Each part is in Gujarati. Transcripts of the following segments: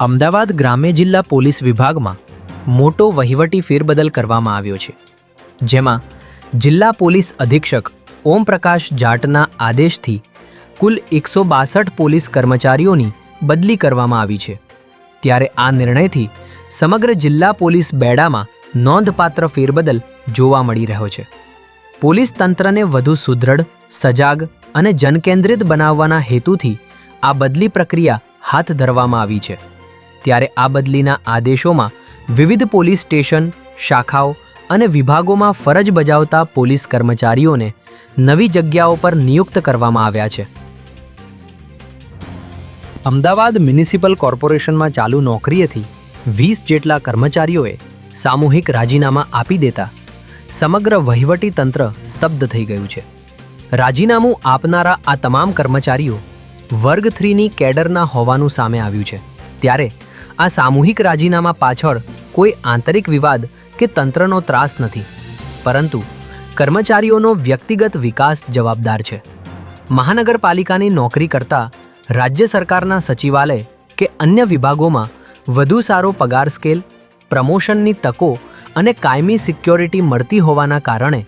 અમદાવાદ ગ્રામ્ય જિલ્લા પોલીસ વિભાગમાં મોટો વહીવટી ફેરબદલ કરવામાં આવ્યો છે, જેમાં જિલ્લા પોલીસ અધિક્ષક ઓમપ્રકાશ જાટના આદેશથી કુલ 162 પોલીસ કર્મચારીઓની બદલી કરવામાં આવી છે। ત્યારે આ નિર્ણયથી સમગ્ર જિલ્લા પોલીસ બેડામાં નોંધપાત્ર ફેરબદલ જોવા મળી રહ્યો છે। પોલીસ તંત્રને વધુ સુદૃઢ, સજાગ અને જનકેન્દ્રિત બનાવવાના હેતુથી આ બદલી પ્રક્રિયા હાથ ધરવામાં આવી છે। ત્યારે આ બદલીના આદેશોમાં વિવિધ પોલીસ સ્ટેશન, શાખાઓ અને વિભાગોમાં ફરજ બજાવતા પોલીસ કર્મચારીઓને નવી જગ્યાઓ પર નિયુક્ત કરવામાં આવ્યા છે। અમદાવાદ મ્યુનિસિપલ કોર્પોરેશનમાં ચાલુ નોકરીએથી 20 જેટલા કર્મચારીઓએ સામૂહિક રાજીનામા આપી દેતા સમગ્ર વહીવટી તંત્ર સ્તબ્ધ થઈ ગયું છે। રાજીનામું આપનારા આ તમામ કર્મચારીઓ વર્ગ 3ની કેડરના હોવાનું સામે આવ્યું છે। ત્યારે આ સામૂહિક રાજીનામા પાછળ કોઈ આંતરિક વિવાદ કે તંત્રનો ત્રાસ નથી, પરંતુ કર્મચારીઓનો વ્યક્તિગત વિકાસ જવાબદાર છે। મહાનગરપાલિકાની નોકરી કરતા રાજ્ય સરકારના સચિવાલય કે અન્ય વિભાગોમાં વધુ સારો પગાર સ્કેલ, પ્રમોશનની તકો અને કાયમી સિક્યોરિટી મળતી હોવાના કારણે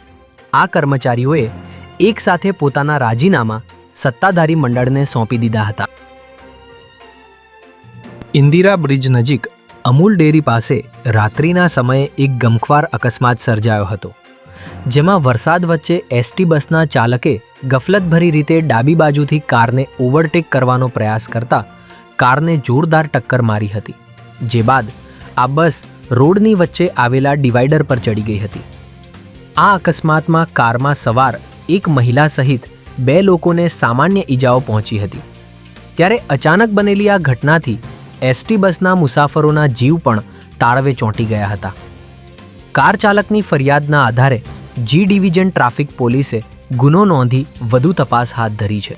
આ કર્મચારીઓએ એકસાથે પોતાના રાજીનામા સત્તાધારી મંડળને સોંપી દીધા હતા। ઇન્દિરા બ્રિજ નજીક અમૂલ ડેરી પાસે રાત્રિના સમયે એક ગમખ્વાર અકસ્માત સર્જાયો હતો, જેમાં વરસાદ વચ્ચે એસટી બસના ચાલકે ગફલતભરી રીતે ડાબી બાજુથી કારને ઓવરટેક કરવાનો પ્રયાસ કરતા કારને જોરદાર ટક્કર મારી હતી, જે બાદ આ બસ રોડની વચ્ચે આવેલા ડિવાઈડર પર ચડી ગઈ હતી। આ અકસ્માતમાં કારમાં સવાર એક મહિલા સહિત 2 લોકોને સામાન્ય ઈજાઓ પહોંચી હતી। ત્યારે અચાનક બનેલી આ ઘટનાથી એસટી બસના મુસાફરોના જીવ પણ તાળવે ચોંટી ગયા હતા। કાર ચાલકની ફરિયાદના આધારે જી ડિવિઝન ટ્રાફિક પોલીસે ગુનો નોંધી વધુ તપાસ હાથ ધરી છે।